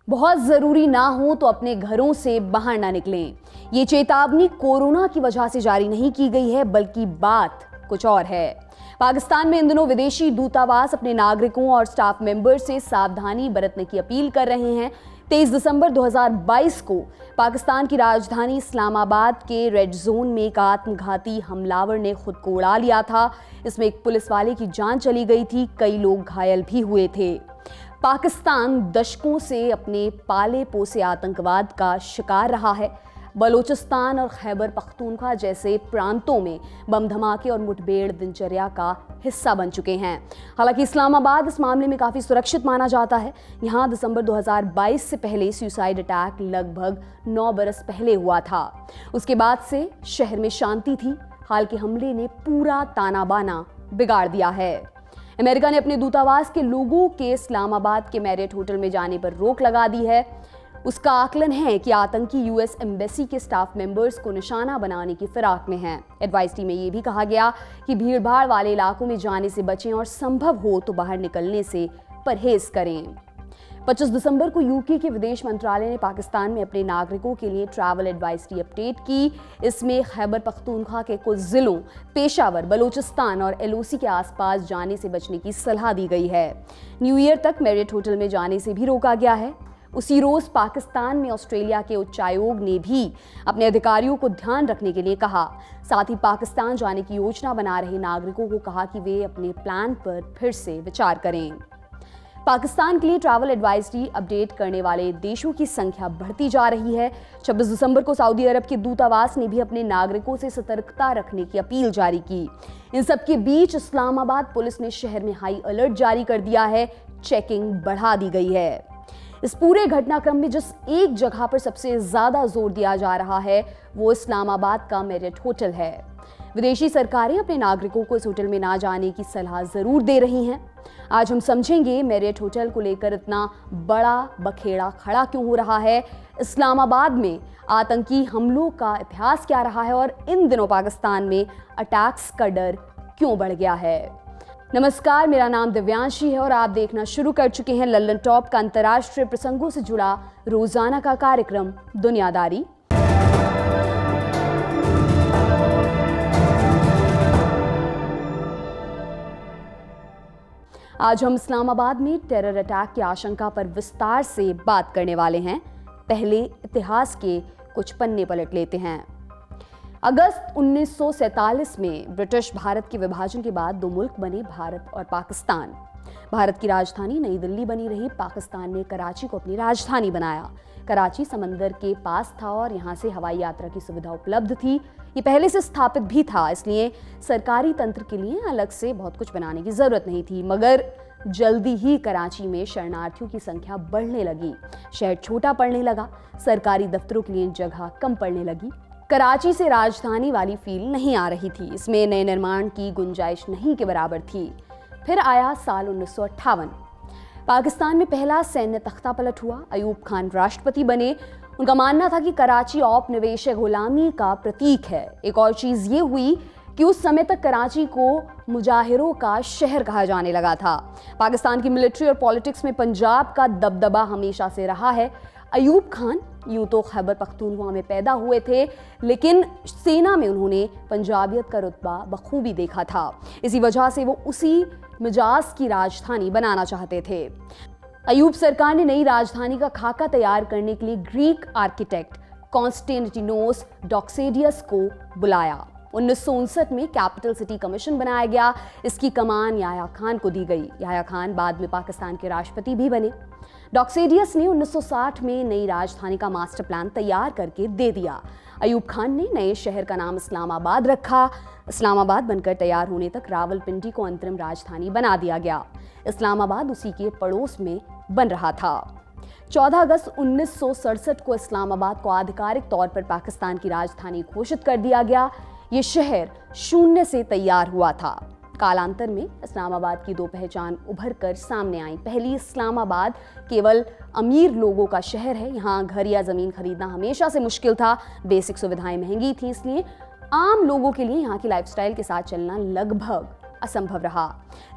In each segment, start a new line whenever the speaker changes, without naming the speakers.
बहुत जरूरी ना हो तो अपने घरों से बाहर ना निकलें। ये चेतावनी कोरोना की वजह से जारी नहीं की गई है, बल्कि बात कुछ और है। पाकिस्तान में इन दिनों विदेशी दूतावास अपने नागरिकों और स्टाफ मेंबर से सावधानी बरतने की अपील कर रहे हैं। 23 दिसंबर 2022 को पाकिस्तान की राजधानी इस्लामाबाद के रेड जोन में एक आत्मघाती हमलावर ने खुद को उड़ा लिया था। इसमें एक पुलिस वाले की जान चली गई थी, कई लोग घायल भी हुए थे। पाकिस्तान दशकों से अपने पाले पोसे आतंकवाद का शिकार रहा है। बलूचिस्तान और खैबर पख्तूनख्वा जैसे प्रांतों में बम धमाके और मुठभेड़ दिनचर्या का हिस्सा बन चुके हैं। हालांकि इस्लामाबाद इस मामले में काफ़ी सुरक्षित माना जाता है। यहाँ दिसंबर 2022 से पहले सुसाइड अटैक लगभग 9 बरस पहले हुआ था। उसके बाद से शहर में शांति थी। हाल के हमले ने पूरा ताना बाना बिगाड़ दिया है। अमेरिका ने अपने दूतावास के लोगों के इस्लामाबाद के मैरियट होटल में जाने पर रोक लगा दी है। उसका आकलन है कि आतंकी यूएस एम्बेसी के स्टाफ मेंबर्स को निशाना बनाने की फिराक में हैं। एडवाइजरी में ये भी कहा गया कि भीड़भाड़ वाले इलाकों में जाने से बचें और संभव हो तो बाहर निकलने से परहेज करें। 25 दिसंबर को यूके के विदेश मंत्रालय ने पाकिस्तान में अपने नागरिकों के लिए ट्रैवल एडवाइजरी अपडेट की। इसमें खैबर पख्तूनख्वा के कुछ जिलों पेशावर, बलूचिस्तान और एलओसी के आसपास जाने से बचने की सलाह दी गई है। न्यू ईयर तक मैरियट होटल में जाने से भी रोका गया है। उसी रोज पाकिस्तान में ऑस्ट्रेलिया के उच्चायोग ने भी अपने अधिकारियों को ध्यान रखने के लिए कहा। साथ ही पाकिस्तान जाने की योजना बना रहे नागरिकों को कहा कि वे अपने प्लान पर फिर से विचार करें। पाकिस्तान के लिए ट्रैवल एडवाइजरी अपडेट करने वाले देशों की संख्या बढ़ती जा रही है। 26 दिसंबर को सऊदी अरब के दूतावास ने भी अपने नागरिकों से सतर्कता रखने की अपील जारी की। इन सबके बीच इस्लामाबाद पुलिस ने शहर में हाई अलर्ट जारी कर दिया है। चेकिंग बढ़ा दी गई है। इस पूरे घटनाक्रम में जिस एक जगह पर सबसे ज्यादा जोर दिया जा रहा है वो इस्लामाबाद का मैरियट होटल है। विदेशी सरकारें अपने नागरिकों को इस होटल में ना जाने की सलाह जरूर दे रही हैं। आज हम समझेंगे मैरियट होटल को लेकर इतना बड़ा बखेड़ा खड़ा क्यों हो रहा है, इस्लामाबाद में आतंकी हमलों का इतिहास क्या रहा है और इन दिनों पाकिस्तान में अटैक्स का डर क्यों बढ़ गया है। नमस्कार, मेरा नाम दिव्यांशी है और आप देखना शुरू कर चुके हैं लल्लन टॉप का अंतर्राष्ट्रीय प्रसंगों से जुड़ा रोजाना का कार्यक्रम दुनियादारी। आज हम इस्लामाबाद में टेरर अटैक की आशंका पर विस्तार से बात करने वाले हैं। पहले इतिहास के कुछ पन्ने पलट लेते हैं। अगस्त 1947 में ब्रिटिश भारत के विभाजन के बाद 2 मुल्क बने, भारत और पाकिस्तान। भारत की राजधानी नई दिल्ली बनी रही। पाकिस्तान ने कराची को अपनी राजधानी बनाया। कराची समंदर के पास था और यहाँ से हवाई यात्रा की सुविधा उपलब्ध थी। ये पहले से स्थापित भी था, इसलिए सरकारी तंत्र के लिए अलग से बहुत कुछ बनाने की जरूरत नहीं थी। मगर जल्दी ही कराची में शरणार्थियों की संख्या बढ़ने लगी। शहर छोटा पड़ने लगा। सरकारी दफ्तरों के लिए जगह कम पड़ने लगी। कराची से राजधानी वाली फील नहीं आ रही थी। इसमें नए निर्माण की गुंजाइश नहीं के बराबर थी। फिर आया साल 1958। पाकिस्तान में पहला सैन्य तख्ता पलट हुआ। अयूब खान राष्ट्रपति बने। उनका मानना था कि कराची औपनिवेश गुलामी का प्रतीक है। एक और चीज ये हुई कि उस समय तक कराची को मुजाहिरों का शहर कहा जाने लगा था। पाकिस्तान की मिलिट्री और पॉलिटिक्स में पंजाब का दबदबा हमेशा से रहा है। अयूब खान यूं तो खैबर पख्तूनख्वा में पैदा हुए थे, लेकिन सेना में उन्होंने पंजाबियत का रुतबा बखूबी देखा था। इसी वजह से वो उसी मिजाज की राजधानी बनाना चाहते थे। अयूब सरकार ने नई राजधानी का खाका तैयार करने के लिए ग्रीक आर्किटेक्ट कॉन्स्टेंटिनोस डॉक्सेडियस को बुलाया। 1959 में कैपिटल सिटी कमीशन बनाया गया। इसकी कमान याह्या खान को दी गई। याह्या खान बाद में पाकिस्तान के राष्ट्रपति भी बने। डॉक्सेडियस ने 1960 में नई राजधानी का मास्टर प्लान तैयार करके दे दिया। अयूब खान ने नए शहर का नाम इस्लामाबाद रखा। इस्लामाबाद बनकर तैयार होने तक रावलपिंडी को अंतरिम राजधानी बना दिया गया। इस्लामाबाद उसी के पड़ोस में बन रहा था। 14 अगस्त 1967 को इस्लामाबाद को आधिकारिक तौर पर पाकिस्तान की राजधानी घोषित कर दिया गया। ये शहर शून्य से तैयार हुआ था। कालांतर में इस्लामाबाद की 2 पहचान उभर कर सामने आई। पहली, इस्लामाबाद केवल अमीर लोगों का शहर है। यहाँ घर या ज़मीन खरीदना हमेशा से मुश्किल था। बेसिक सुविधाएं महंगी थी, इसलिए आम लोगों के लिए यहाँ की लाइफस्टाइल के साथ चलना लगभग असंभव रहा।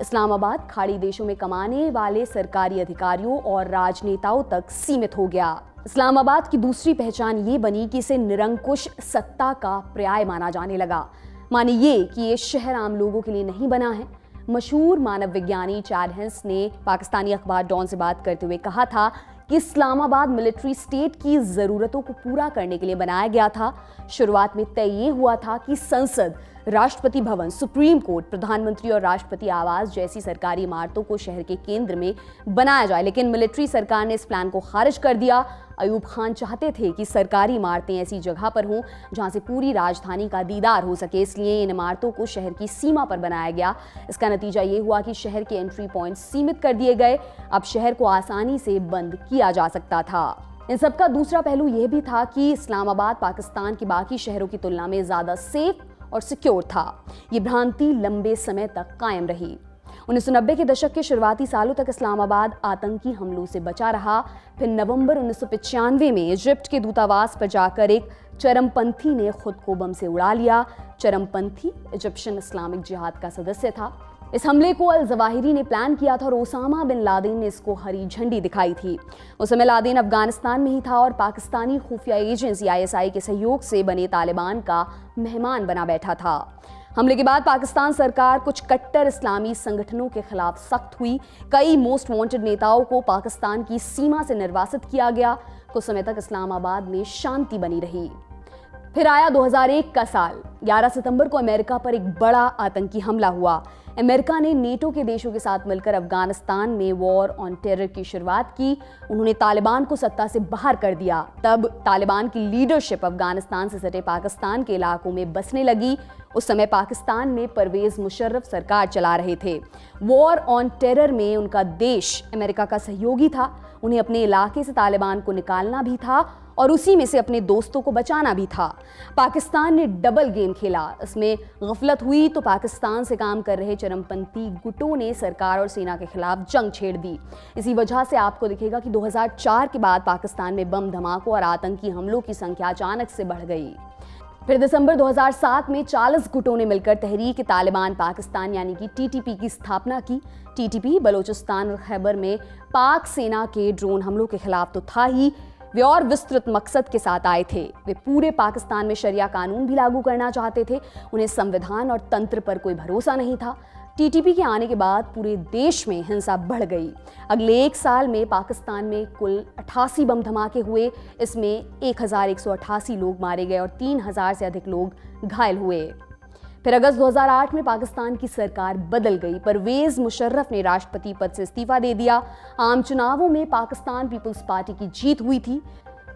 इस्लामाबाद खाड़ी देशों में कमाने वाले सरकारी अधिकारियों और राजनेताओं तक सीमित हो गया। इस्लामाबाद की दूसरी पहचान ये बनी कि इसे निरंकुश सत्ता का पर्याय माना जाने लगा। माने ये कि ये शहर आम लोगों के लिए नहीं बना है। मशहूर मानव विज्ञानी चैड हिल्स ने पाकिस्तानी अखबार डॉन से बात करते हुए कहा था कि इस्लामाबाद मिलिट्री स्टेट की ज़रूरतों को पूरा करने के लिए बनाया गया था। शुरुआत में तय ये हुआ था कि संसद, राष्ट्रपति भवन, सुप्रीम कोर्ट, प्रधानमंत्री और राष्ट्रपति आवास जैसी सरकारी इमारतों को शहर के केंद्र में बनाया जाए, लेकिन मिलिट्री सरकार ने इस प्लान को खारिज कर दिया। अयूब खान चाहते थे कि सरकारी इमारतें ऐसी जगह पर हों जहां से पूरी राजधानी का दीदार हो सके, इसलिए इन इमारतों को शहर की सीमा पर बनाया गया। इसका नतीजा ये हुआ कि शहर के एंट्री पॉइंट सीमित कर दिए गए। अब शहर को आसानी से बंद किया जा सकता था। इन सबका दूसरा पहलू यह भी था कि इस्लामाबाद पाकिस्तान के बाकी शहरों की तुलना में ज्यादा सेफ और सिक्योर था। ये भ्रांति लंबे समय तक कायम रही। 1990 के दशक के शुरुआती सालों तक इस्लामाबाद आतंकी हमलों से बचा रहा। फिर नवंबर 1995 में इजिप्ट के दूतावास पर जाकर एक चरमपंथी ने खुद को बम से उड़ा लिया। चरमपंथी इजिप्शियन इस्लामिक जिहाद का सदस्य था। इस हमले को अल जवाहिरी ने प्लान किया था और ओसामा बिन लादेन ने इसको हरी झंडी दिखाई थी। उस समय लादेन अफगानिस्तान में ही था और पाकिस्तानी खुफिया एजेंसी ISI के सहयोग से बने तालिबान का मेहमान बना बैठा था। हमले के बाद पाकिस्तान सरकार कुछ कट्टर इस्लामी संगठनों के खिलाफ सख्त हुई। कई मोस्ट वांटेड नेताओं को पाकिस्तान की सीमा से निर्वासित किया गया। कुछ समय तक इस्लामाबाद में शांति बनी रही। फिर आया 2001 का साल। 11 सितंबर को अमेरिका पर एक बड़ा आतंकी हमला हुआ। अमेरिका ने नेटो के देशों के साथ मिलकर अफगानिस्तान में वॉर ऑन टेरर की शुरुआत की। उन्होंने तालिबान को सत्ता से बाहर कर दिया। तब तालिबान की लीडरशिप अफगानिस्तान से सटे पाकिस्तान के इलाकों में बसने लगी। उस समय पाकिस्तान में परवेज मुशर्रफ सरकार चला रहे थे। वॉर ऑन टेरर में उनका देश अमेरिका का सहयोगी था। उन्हें अपने इलाके से तालिबान को निकालना भी था और उसी में से अपने दोस्तों को बचाना भी था। पाकिस्तान ने डबल गेम खेला। इसमें गफलत हुई तो पाकिस्तान से काम कर रहे चरमपंथी गुटों ने सरकार और सेना के खिलाफ जंग छेड़ दी। इसी वजह से आपको दिखेगा कि 2004 के बाद पाकिस्तान में बम धमाकों और आतंकी हमलों की संख्या अचानक से बढ़ गई। फिर दिसंबर 2007 में 40 गुटों ने मिलकर तहरीक तालिबान पाकिस्तान यानी कि TTP की स्थापना की। TTP बलोचिस्तान और खैबर में पाक सेना के ड्रोन हमलों के खिलाफ तो था ही, वे और विस्तृत मकसद के साथ आए थे। वे पूरे पाकिस्तान में शरिया कानून भी लागू करना चाहते थे। उन्हें संविधान और तंत्र पर कोई भरोसा नहीं था। TTP के आने के बाद पूरे देश में हिंसा बढ़ गई। अगले एक साल में पाकिस्तान में कुल 88 बम धमाके हुए। इसमें 1188 लोग मारे गए और 3000 से अधिक लोग घायल हुए। फिर अगस्त 2008 में पाकिस्तान की सरकार बदल गई। परवेज मुशर्रफ ने राष्ट्रपति पद से इस्तीफा दे दिया। आम चुनावों में पाकिस्तान पीपुल्स पार्टी की जीत हुई थी।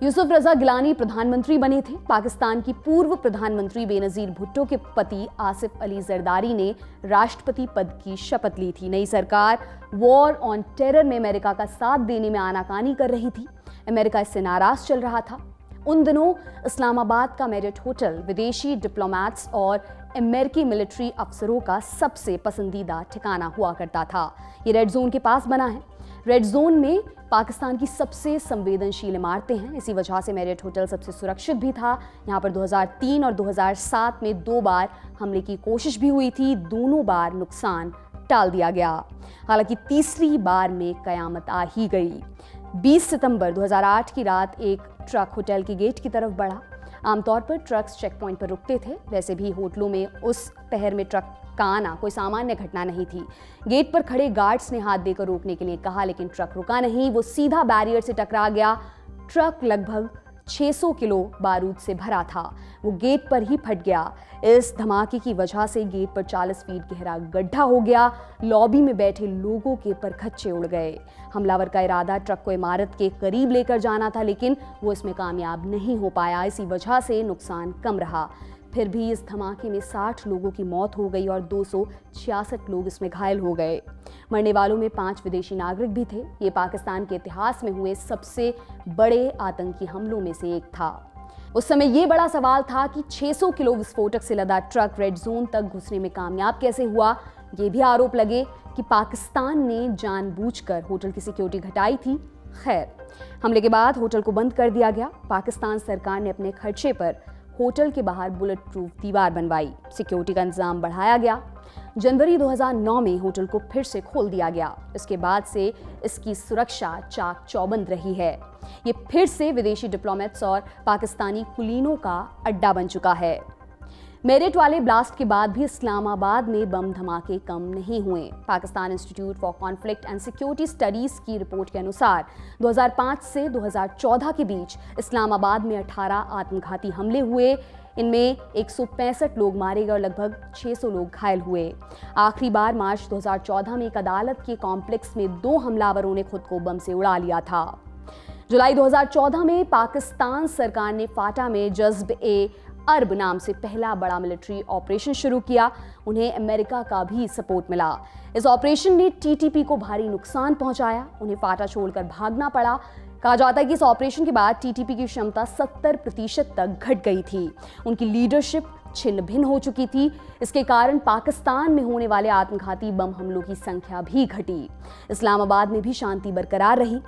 यूसुफ रजा गिलानी प्रधानमंत्री बने थे। पाकिस्तान की पूर्व प्रधानमंत्री बेनजीर भुट्टो के पति आसिफ अली जरदारी ने राष्ट्रपति पद की शपथ ली थी। नई सरकार वॉर ऑन टेरर में अमेरिका का साथ देने में आनाकानी कर रही थी। अमेरिका इससे नाराज चल रहा था। उन दिनों इस्लामाबाद का मेरिट होटल विदेशी डिप्लोमैट्स और अमेरिकी मिलिट्री अफसरों का सबसे पसंदीदा ठिकाना हुआ करता था। ये रेड जोन के पास बना है। रेड जोन में पाकिस्तान की सबसे संवेदनशील इमारतें हैं। इसी वजह से मेरिट होटल सबसे सुरक्षित भी था। यहाँ पर 2003 और 2007 में 2 बार हमले की कोशिश भी हुई थी। दोनों बार नुकसान टाल दिया गया। हालांकि तीसरी बार में कयामत आ ही गई। 20 सितंबर 2008 की रात एक ट्रक होटल के गेट की तरफ बढ़ा। आमतौर पर ट्रक्स चेक पॉइंट पर रुकते थे। वैसे भी होटलों में उस पहर में ट्रक का आना कोई सामान्य घटना नहीं थी। गेट पर खड़े गार्ड्स ने हाथ देकर रोकने के लिए कहा, लेकिन ट्रक रुका नहीं। वो सीधा बैरियर से टकरा गया। ट्रक लगभग 600 किलो बारूद से भरा था। वो गेट पर ही फट गया। इस धमाके की वजह से गेट पर 40 फीट गहरा गड्ढा हो गया। लॉबी में बैठे लोगों के परखच्चे उड़ गए। हमलावर का इरादा ट्रक को इमारत के करीब लेकर जाना था, लेकिन वो इसमें कामयाब नहीं हो पाया। इसी वजह से नुकसान कम रहा। फिर भी इस धमाके में 60 लोगों की मौत हो गई और 266 लोग इसमें घायल हो गए। मरने वालों में 5 विदेशी नागरिक भी थे। ये पाकिस्तान के इतिहास में हुए सबसे बड़े आतंकी हमलों में से एक था। उस समय ये बड़ा सवाल था कि 600 किलो विस्फोटक से लदा ट्रक रेड जोन तक घुसने में कामयाब कैसे हुआ। ये भी आरोप लगे कि पाकिस्तान ने जानबूझकर होटल की सिक्योरिटी घटाई थी। खैर, हमले के बाद होटल को बंद कर दिया गया। पाकिस्तान सरकार ने अपने खर्चे पर होटल के बाहर बुलेट प्रूफ दीवार बनवाई। सिक्योरिटी का इंतजाम बढ़ाया गया। जनवरी 2009 में होटल को फिर से खोल दिया गया। इसके बाद से इसकी सुरक्षा चाक चौबंद रही है। ये फिर से विदेशी डिप्लोमेट्स और पाकिस्तानी कुलीनों का अड्डा बन चुका है। मेरठ वाले ब्लास्ट के बाद भी इस्लामाबाद में बम धमाके कम नहीं हुए। Pakistan institute for conflict and security studies की रिपोर्ट के अनुसार 2005 से 2014 के बीच इस्लामाबाद में 18 आत्मघाती हमले हुए। इनमें 165 लोग मारे गए और लगभग 600 लोग घायल हुए। आखिरी बार मार्च 2014 में एक अदालत के कॉम्प्लेक्स में 2 हमलावरों ने खुद को बम से उड़ा लिया था। जुलाई 2014 में पाकिस्तान सरकार ने फाटा में जज्ब-ए-अर्ब नाम से पहला बड़ा मिलिट्री ऑपरेशन शुरू किया। उन्हें अमेरिका का भी सपोर्ट मिला। इस ऑपरेशन ने टीटीपी को भारी नुकसान पहुंचाया। उन्हें फाटा छोड़कर भागना पड़ा। कहा जाता है कि इस ऑपरेशन के बाद टीटीपी की क्षमता 70% तक घट गई थी। उनकी लीडरशिप छिन्न भिन्न हो चुकी थी। इसके कारण पाकिस्तान में होने वाले आत्मघाती बम हमलों की संख्या भी घटी। इस्लामाबाद में भी शांति बरकरार रही।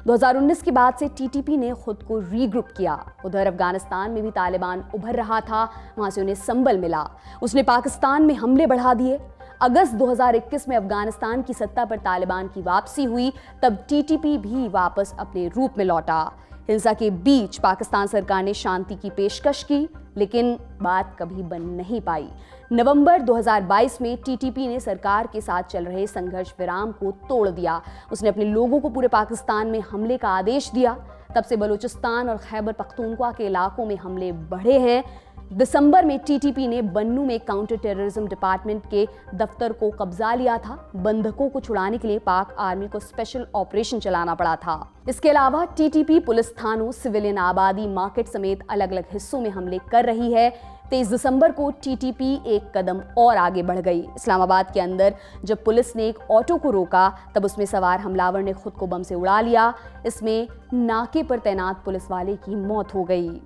2019 के बाद से टीटीपी ने खुद को रीग्रुप किया। उधर अफगानिस्तान में भी तालिबान उभर रहा था। वहां से उन्हें संबल मिला। उसने पाकिस्तान में हमले बढ़ा दिए। अगस्त 2021 में अफगानिस्तान की सत्ता पर तालिबान की वापसी हुई। तब टीटीपी भी वापस अपने रूप में लौटा। हिंसा के बीच पाकिस्तान सरकार ने शांति की पेशकश की, लेकिन बात कभी बन नहीं पाई। नवंबर 2022 में टीटीपी ने सरकार के साथ चल रहे संघर्ष विराम को तोड़ दिया। उसने अपने लोगों को पूरे पाकिस्तान में हमले का आदेश दिया। तब से बलूचिस्तान और खैबर पख्तूनख्वा के इलाकों में हमले बढ़े हैं। दिसंबर में टीटीपी ने बन्नू में काउंटर टेररिज्म डिपार्टमेंट के दफ्तर को कब्जा लिया था। बंधकों को छुड़ाने के लिए पाक आर्मी को स्पेशल ऑपरेशन चलाना पड़ा था। इसके अलावा टीटीपी पुलिस थानों, सिविलियन आबादी, मार्केट समेत अलग अलग हिस्सों में हमले कर रही है। 23 दिसंबर को टीटीपी एक कदम और आगे बढ़ गई। इस्लामाबाद के अंदर जब पुलिस ने एक ऑटो को रोका, तब उसमें सवार हमलावर ने खुद को बम से उड़ा लिया। इसमें नाके पर तैनात पुलिस वाले की मौत हो गई।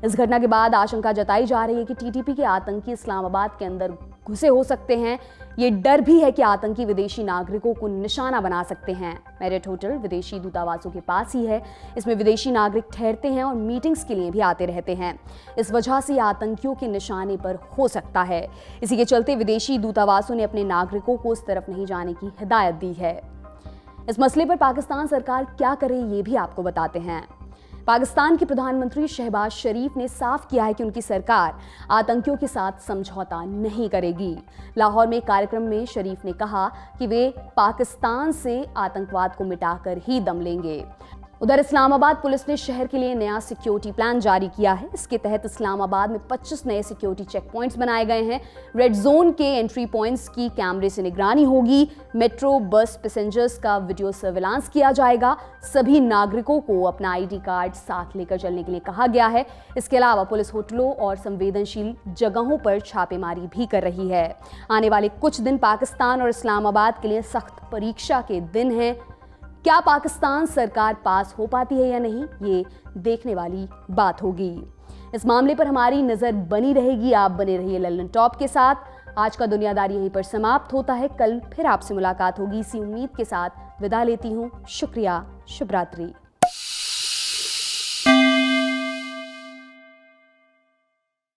इस घटना के बाद आशंका जताई जा रही है कि टीटीपी के आतंकी इस्लामाबाद के अंदर घुसे हो सकते हैं। ये डर भी है कि आतंकी विदेशी नागरिकों को निशाना बना सकते हैं। मेरठ होटल विदेशी दूतावासों के पास ही है। इसमें विदेशी नागरिक ठहरते हैं और मीटिंग्स के लिए भी आते रहते हैं। इस वजह से आतंकियों के निशाने पर हो सकता है। इसी के चलते विदेशी दूतावासों ने अपने नागरिकों को इस तरफ नहीं जाने की हिदायत दी है। इस मसले पर पाकिस्तान सरकार क्या करे, ये भी आपको बताते हैं। पाकिस्तान के प्रधानमंत्री शहबाज शरीफ ने साफ किया है कि उनकी सरकार आतंकियों के साथ समझौता नहीं करेगी। लाहौर में एक कार्यक्रम में शरीफ ने कहा कि वे पाकिस्तान से आतंकवाद को मिटाकर ही दम लेंगे। उधर इस्लामाबाद पुलिस ने शहर के लिए नया सिक्योरिटी प्लान जारी किया है। इसके तहत इस्लामाबाद में 25 नए सिक्योरिटी चेक पॉइंट्स बनाए गए हैं। रेड जोन के एंट्री पॉइंट्स की कैमरे से निगरानी होगी। मेट्रो, बस, पैसेंजर्स का वीडियो सर्विलांस किया जाएगा। सभी नागरिकों को अपना आईडी कार्ड साथ लेकर चलने के लिए कहा गया है। इसके अलावा पुलिस होटलों और संवेदनशील जगहों पर छापेमारी भी कर रही है। आने वाले कुछ दिन पाकिस्तान और इस्लामाबाद के लिए सख्त परीक्षा के दिन हैं। क्या पाकिस्तान सरकार पास हो पाती है या नहीं, ये देखने वाली बात होगी। इस मामले पर हमारी नजर बनी रहेगी। आप बने रहिए लल्लन टॉप के साथ। आज का दुनियादारी यहीं पर समाप्त होता है। कल फिर आपसे मुलाकात होगी। इसी उम्मीद के साथ विदा लेती हूँ। शुक्रिया। शुभ रात्रि।